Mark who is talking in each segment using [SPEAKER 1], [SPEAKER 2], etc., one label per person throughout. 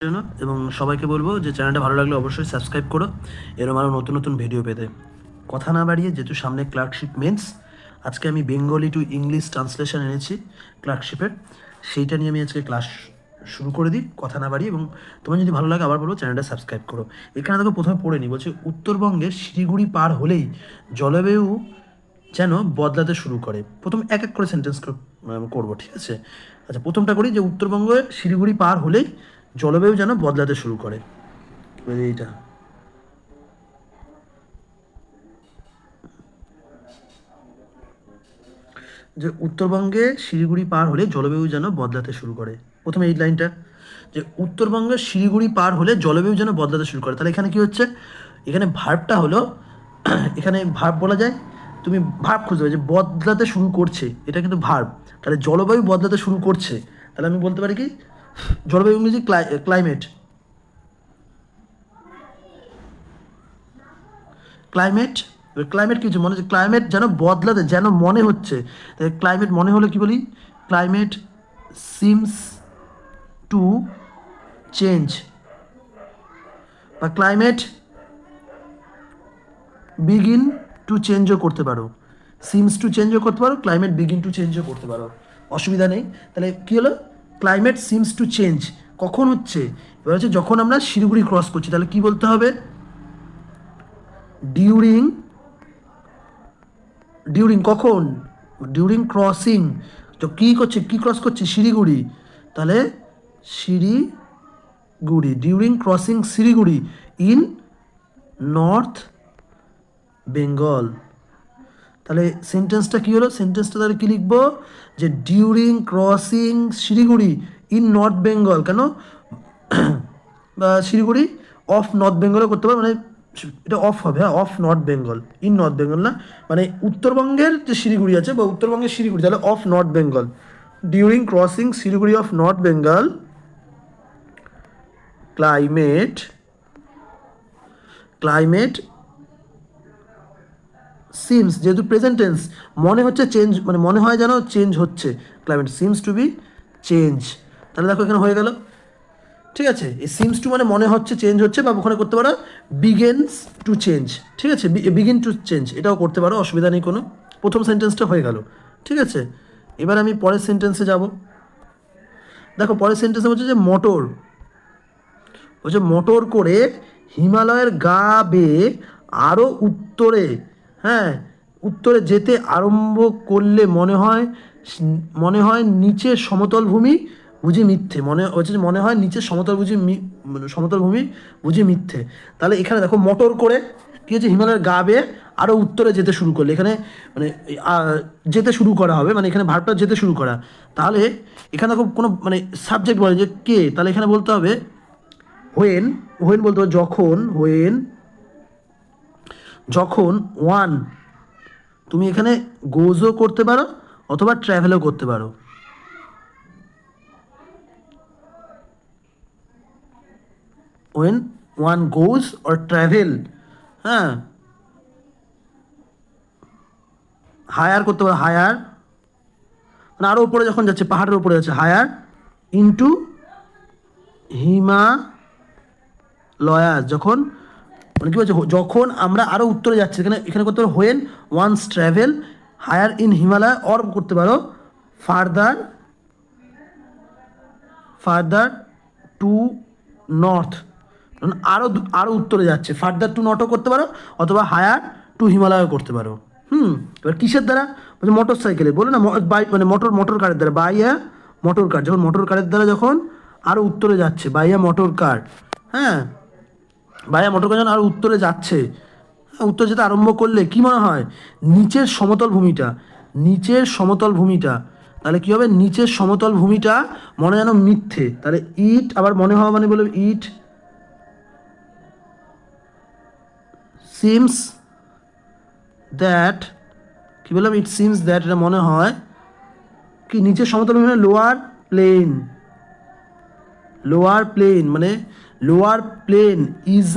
[SPEAKER 1] জন্য এবং সবাইকে বলবো যে চ্যানেলটা ভালো লাগলে অবশ্যই সাবস্ক্রাইব করো এরকম আরও নতুন নতুন ভিডিও পেতে। কথা না বাড়িয়ে যেহেতু সামনে ক্লার্কশিপ মেন্স, আজকে আমি বেঙ্গলি টু ইংলিশ ট্রান্সলেশন এনেছি ক্লার্কশিপের, সেইটা নিয়ে আমি আজকে ক্লাস শুরু করে দিই কথা না বাড়িয়ে। এবং তোমার যদি ভালো লাগে আবার বলবো চ্যানেলটা সাবস্ক্রাইব করো। এখানে দেখো প্রথমে পড়ে নিই, বলছে উত্তরবঙ্গের শিলিগুড়ি পার হলেই জলবায়ু যেন বদলাতে শুরু করে। প্রথম এক এক করে সেন্টেন্স করবো, ঠিক আছে? আচ্ছা, প্রথমটা করি যে উত্তরবঙ্গের শিলিগুড়ি পার হলেই জলবায়ু যেন বদলাতে শুরু করে। এইটা যে উত্তরবঙ্গে শিলিগুড়ি পার হলে জলবায়ু যেন বদলাতে শুরু করে, প্রথমে এই লাইনটা যে উত্তরবঙ্গের শিলিগুড়ি পার হলে জলবায়ু যেন বদলাতে শুরু করে। তাহলে এখানে কি হচ্ছে, এখানে ভার্বটা হলো এখানে ভার্ব বলা যায়, তুমি ভার্ব খুঁজে পাবে যে বদলাতে শুরু করছে, এটা কিন্তু ভার্ব। তাহলে জলবায়ু বদলাতে শুরু করছে, তাহলে আমি বলতে পারি কি জলবায়ু ইংরেজি ক্লাইমেট। ক্লাইমেট ক্লাইমেট কিছু মনে হচ্ছে, ক্লাইমেট যেন বদলাতে যেন মনে হচ্ছে। ক্লাইমেট মনে হলে কি বলি, ক্লাইমেট সিমস টু চেঞ্জ, বা ক্লাইমেট বিগিন টু চেঞ্জও করতে পারো। সিমস টু চেঞ্জও করতে পারো, ক্লাইমেট বিগিন টু চেঞ্জও করতে পারো, অসুবিধা নেই। তাহলে কী হলো, ক্লাইমেট সিমস টু চেঞ্জ কখন হচ্ছে, এবার হচ্ছে যখন আমরা শিলিগুড়ি ক্রস করছি। তাহলে কি বলতে হবে, ডিউরিং ডিউরিং কখন, ডিউরিং ক্রসিং। তো কী করছে, কী ক্রস করছে, শিলিগুড়ি। তাহলে Siliguri, during crossing Siliguri in north Bengal. তাহলে সেন্টেন্সটা কী হলো, সেন্টেন্সটা তাহলে কী লিখবো, যে during crossing Siliguri in north Bengal. কেন বা শিলিগুড়ি অফ নর্থ বেঙ্গলও করতে পারো, মানে এটা অফ হবে, হ্যাঁ, of north Bengal, in north Bengal না, মানে উত্তরবঙ্গের যে শিলিগুড়ি আছে বা উত্তরবঙ্গের শিলিগুড়ি, তাহলে of north Bengal, during crossing Siliguri of north Bengal climate climate seems, যেহেতু প্রেজেন্ট টেন্স মনে হচ্ছে চেঞ্জ, মানে মনে হয় যেন চেঞ্জ হচ্ছে, climate seems to be change. তাহলে দেখো এখানে হয়ে গেল, ঠিক আছে? এই সিমস টু মানে মনে হচ্ছে চেঞ্জ হচ্ছে, বা ওখানে করতে পারো বিগেন্স টু চেঞ্জ, ঠিক আছে? বিগিন টু চেঞ্জ এটাও করতে পারো, অসুবিধা নেই কোনো। প্রথম সেন্টেন্সটা হয়ে গেল, ঠিক আছে? এবার আমি পরের সেন্টেন্সে যাব। দেখো পরের সেন্টেন্সে বলছে যে মোটর, বলছে মোটর করে হিমালয়ের গা বেয়ে আরও উত্তরে, হ্যাঁ, উত্তরে যেতে আরম্ভ করলে মনে হয় নিচের সমতল ভূমি বুঝি মিথ্যে, মনে হয় নিচের সমতল ভূমি বুঝি মিথ্যে। তাহলে এখানে দেখো মোটর করে কী হচ্ছে, হিমালয়ের গা বেয়ে আরও উত্তরে যেতে শুরু করলে, এখানে মানে যেতে শুরু করা হবে, মানে এখানে ভার্বটা যেতে শুরু করা। তাহলে এখানে দেখো কোনো মানে সাবজেক্ট বলে যে কে, তাহলে এখানে বলতে হবে হোয়েন, হোয়েন বলতে হবে যখন, হোয়েন যখন ওয়ান, তুমি এখানে গোজও করতে পারো অথবা ট্র্যাভেলও করতে পারো। When one goes or travel, হ্যাঁ, হায়ার করতে পারো, হায়ার মানে আরও উপরে যখন যাচ্ছে, পাহাড়ের উপরে যাচ্ছে, হায়ার ইন্টু হিমালয়াস, যখন মানে কী বলছে, যখন আমরা আরও উত্তরে যাচ্ছি, এখানে এখানে করতে পারো when once travel higher in Himalaya, or করতে পারো ফার্দার ফার্দার টু নর্থ, আরও আরও উত্তরে যাচ্ছে, ফার্দার টু নর্থও করতে পারো অথবা হায়ার টু হিমালয়ও করতে পারো। এবার কিসের দ্বারা, বলছে মোটর সাইকেলে, বলো না মানে মোটর কারের দ্বারা, বাইয়া মোটর কার, যখন মোটর কারের দ্বারা যখন আরও উত্তরে যাচ্ছে, বাইয়া মোটর কার, হ্যাঁ, বাইয়া মোটর কার যখন আরও উত্তরে যাচ্ছে, উত্তর যেতে আরম্ভ করলে কি মনে হয়, নিচের সমতল ভূমিটা, তাহলে কী হবে, নিচের সমতল ভূমিটা মনে যেন মিথ্যে। তাহলে ইট আবার মনে হওয়া মানে বলবে ইট সিমস দ্যাট, কী বললাম, ইট সিমস দ্যাট, এটা মনে হয় কি নিচের সমতল ভূমি মানে লোয়ার প্লেন মানে lower plane is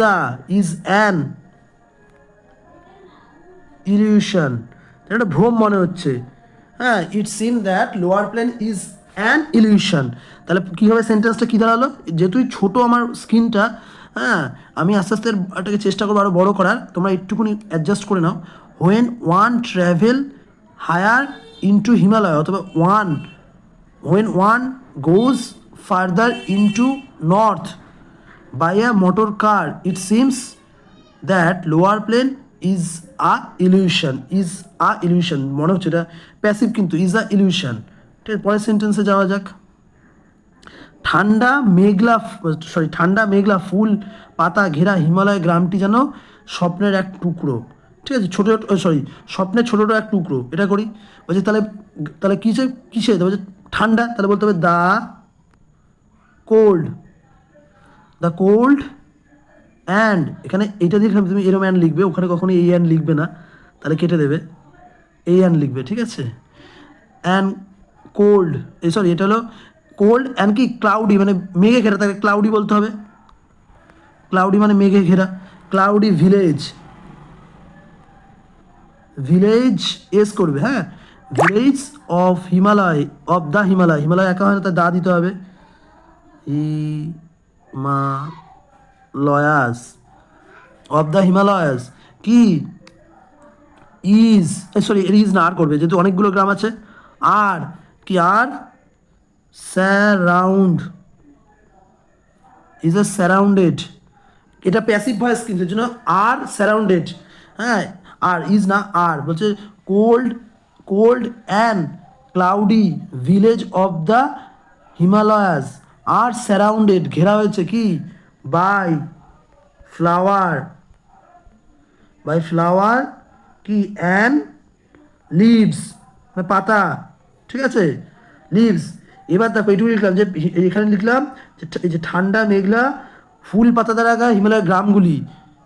[SPEAKER 1] an illusion, একটা ভ্রম মনে হচ্ছে, হ্যাঁ, it seem that lower plane is an illusion. তাহলে কী হবে সেন্টেন্সটা কী দাঁড়ালো, যেহেতু ছোটো আমার স্ক্রিনটা, হ্যাঁ আমি আস্তে আস্তে এটাকে চেষ্টা করবো আরও বড়ো করার, তোমরা একটুকুনি অ্যাডজাস্ট করে নাও। When one travel higher into Himalaya, অথবা when one goes further into north by a motor car, it seems that lower plane is a illusion মনে হচ্ছে এটা প্যাসিভ, কিন্তু is a illusion। ঠিক আছে, পরের সেন্টেন্সে যাওয়া যাক। ঠান্ডা মেঘলা ফুল পাতা ঘেরা হিমালয় গ্রামটি যেন স্বপ্নের এক টুকরো। ঠিক আছে, স্বপ্নের ছোট এক টুকরো। এটা করি, বলছে তাহলে কিসে বলছে ঠান্ডা, তাহলে বলতে হবে দ্য কোল্ড অ্যান্ড, এখানে এটা দিয়ে তুমি এরম অ্যান্ড লিখবে, ওখানে কখনো এই অ্যান্ড লিখবে না, তাহলে কেটে দেবে, এই অ্যান্ড লিখবে। ঠিক আছে, অ্যান্ড কোল্ড, এটা হলো কোল্ড অ্যান্ড কি ক্লাউডি, মানে মেঘে ঘেরা, তাকে ক্লাউডি বলতে হবে। ক্লাউডি মানে মেঘে ঘেরা। ক্লাউডি ভিলেজ এস করবে, হ্যাঁ, ভিলেজ অফ দ্য হিমালয় একা হয় না, তার দা দিতে হবে, হিমালয়াস অফ দ্য হিমালয়াস কি ইজ না আর করবে, যেহেতু অনেকগুলো গ্রাম আছে। আর কি আর সারাউন্ডেড, এটা প্যাসিভ ভয়েস, কিন্তু জন্য আর সারাউন্ডেড, হ্যাঁ, আর ইজ না আর, বলছে cold and cloudy village of the Himalayas R surrounded, ঘেরা হয়েছে কি বাই ফ্লাওয়ার কি অ্যান্ড লিভস, মানে পাতা। ঠিক আছে, লিভস। এবার দেখো এইটুকু লিখলাম, যে এখানে লিখলাম যে ঠান্ডা মেঘলা ফুল পাতা দ্বারা হিমালয়ের গ্রামগুলি,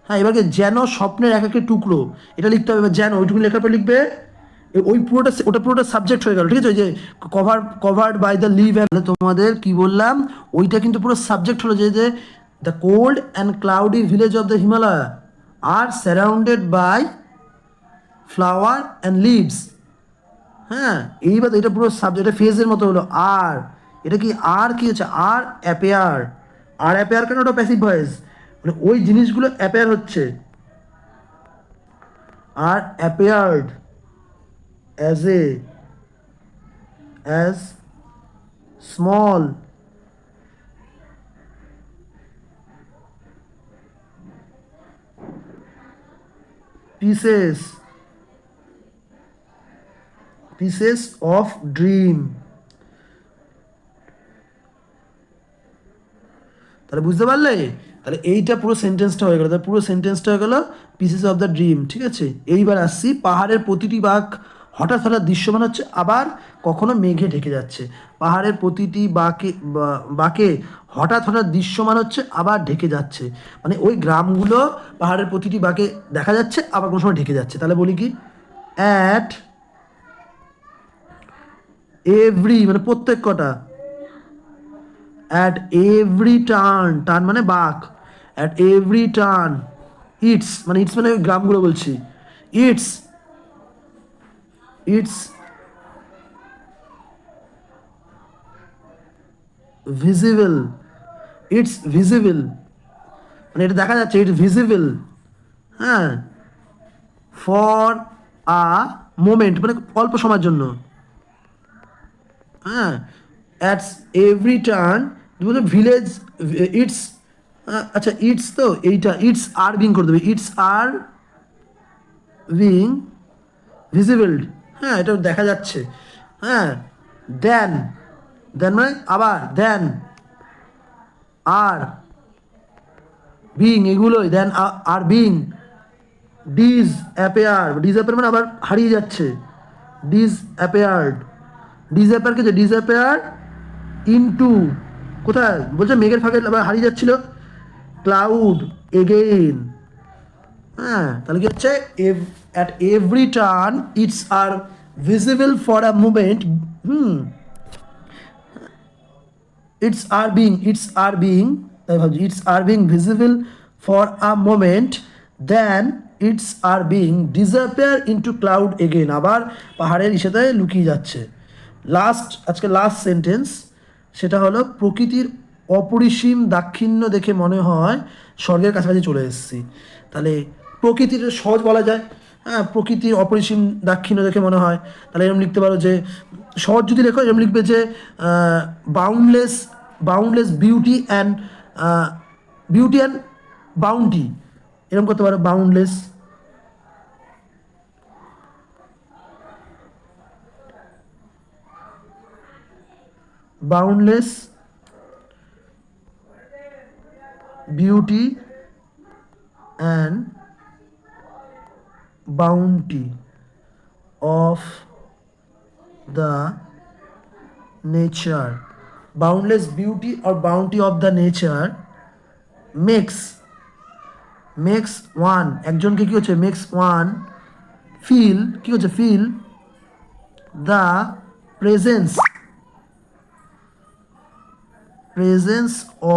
[SPEAKER 1] হ্যাঁ, এবারকে যেন স্বপ্নের এক একটা টুকরো, এটা লিখতে হবে। এবার যেন ওইটুকু লেখার পর লিখবে ওই পুরোটা সাবজেক্ট হয়ে গেল। ঠিক আছে, ওই যে কভার্ড বাই দ্য লিভ, তোমাদের কি বললাম, ওইটা কিন্তু পুরো সাবজেক্ট হলো, যে the cold and cloudy village of the Himalaya are surrounded by flower and leaves. হ্যাঁ, এইবার এটা পুরো সাবজেক্ট, এটা ফেজের মতো হলো। আর এটা কি আর কি হচ্ছে, আর অ্যাপেয়ার কেন, ওটা প্যাসিভ ভয়েস, মানে ওই জিনিসগুলো অ্যাপেয়ার হচ্ছে। আর appeared as small pieces of dream। তাহলে বুঝতে পারলে, তাহলে এইটা পুরো সেন্টেন্সটা হয়ে গেল, তাহলে পুরো সেন্টেন্সটা হয়ে গেল পিসেস অফ দ্য ড্রিম। ঠিক আছে, এইবার আসছি, পাহাড়ের প্রতিটি হঠাৎ দৃশ্যমান হচ্ছে, আবার কখনো মেঘে ঢেকে যাচ্ছে। পাহাড়ের প্রতিটি বাঁকে হঠাৎ দৃশ্যমান হচ্ছে, আবার ঢেকে যাচ্ছে, মানে ওই গ্রামগুলো পাহাড়ের প্রতিটি বাঁকে দেখা যাচ্ছে, আবার কোনো সময় ঢেকে যাচ্ছে। তাহলে বলি কি অ্যাট এভরি, মানে প্রত্যেক কটা, অ্যাট এভরি টার্ন মানে বাঁক, অ্যাট এভরি টার্ন ইটস মানে ওই গ্রামগুলো বলছি, ইটস ভিজিবল মানে এটা দেখা যাচ্ছে, ইটস ভিজিবল, হ্যাঁ, ফর আ মোমেন্ট মানে অল্প সময়ের জন্য, হ্যাঁ, অ্যাটস এভরি টার্ন বলতে ভিলেজ ইটস, আচ্ছা ইটস, তো এইটা ইটস আর বিং করে দেবে, ইটস আর বিং ভিজিবল, হ্যাঁ, এটা দেখা যাচ্ছে, হ্যাঁ, দেন মানে আবার, দেন আর বিং, এগুলোই দেন আর বিং ডিসঅ্যাপিয়ার মানে আবার হারিয়ে যাচ্ছে, ডিসঅ্যাপিয়ার ইনটু, কোথায় বলছে মেঘের ফাঁকে আবার হারিয়ে যাচ্ছিল, ক্লাউড এগেইন। হ্যাঁ, তাহলে কি হচ্ছে, at every turn it's are visible for a moment, it's are being তাই ভাবছি, it's are being visible for a moment, then it's are being disappear into cloud again, আবার পাহাড়ের ইসেতে লুকিয়ে যাচ্ছে। আজকে লাস্ট সেন্টেন্স, সেটা হলো প্রকৃতির অপরিসীম দাক্ষিণ্য দেখে মনে হয় স্বর্গের কাছাকাছি চলে এসেছি। তাহলে প্রকৃতির সহজ বলা যায়, হ্যাঁ, প্রকৃতির অপরিসীম দাক্ষিণ্য দেখে মনে হয়, তাহলে এরকম লিখতে পারো যে, সহজ যদি লেখো এরকম লিখবে যে boundless boundless beauty and bounty, এরকম করতে পারো boundless beauty and bounty of the nature. Boundless beauty or bounty of the nature makes one, একজনকে কি হচ্ছে makes one feel, কি হচ্ছে feel the presence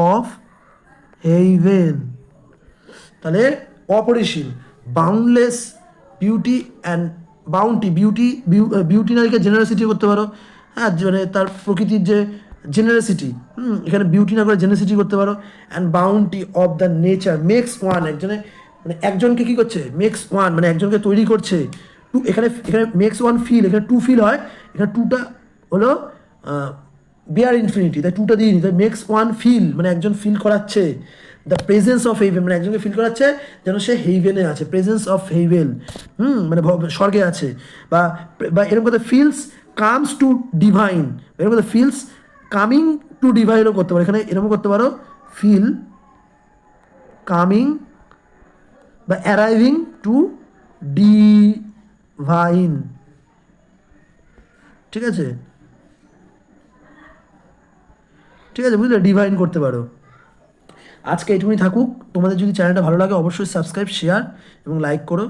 [SPEAKER 1] of heaven। তাহলে অপরিসীম, boundless beauty and bounty, beauty না লিখে জেনারেসিটি করতে পারো, হ্যাঁ, মানে তার প্রকৃতির যে জেনারেসিটি, এখানে বিউটি না করে জেনারেসিটি করতে পারো। And bounty of the nature makes one, মানে একজনকে কী করছে, মেক্স ওয়ান মানে একজনকে তৈরি করছে। টু, এখানে মেক্স ওয়ান ফিল, এখানে টু ফিল হয়, এখানে টুটা হলো বিয়ার ইনফিনিটি, তাই টুটা দিয়ে নি, তাই মেক্স ওয়ান ফিল মানে একজন ফিল করাচ্ছে দ্য প্রেজেন্স অফ হেভেন, মানে একজনকে ফিল করাচ্ছে যেন সে হেভেনে আছে, প্রেজেন্স অফ হেভেন, মানে স্বর্গে আছে। বা এরকম কথা ফিলস কামস টু ডিভাইন, এরকম কথা ফিলস কামিং টু ডিভাইনও করতে পারো, এখানে এরকম করতে পারো ফিল কামিং বা অ্যারাইভিং টু ডিভাইন। ঠিক আছে, বুঝলে, ডিভাইন করতে পারো। আজকে এইটুকুনি থাকুক। তোমাদের যদি চ্যানেলটা ভালো লাগে অবশ্যই সাবস্ক্রাইব, শেয়ার এবং লাইক করো।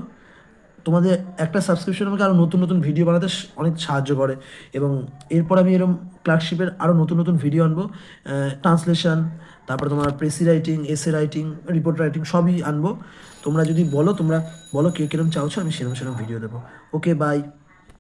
[SPEAKER 1] তোমাদের একটা সাবস্ক্রিপশন আমাকে আরও নতুন নতুন ভিডিও বানাতে অনেক সাহায্য করে, এবং এরপর আমি এরকম ক্লার্কশিপের আরও নতুন নতুন ভিডিও আনবো, ট্রান্সলেশন, তারপরে তোমার precis writing, essay writing, report writing সবই আনবো। তোমরা যদি বলো, তোমরা বলো কে কিরম চাওছো, আমি সেরকম ভিডিও দেবো। ওকে, বাই।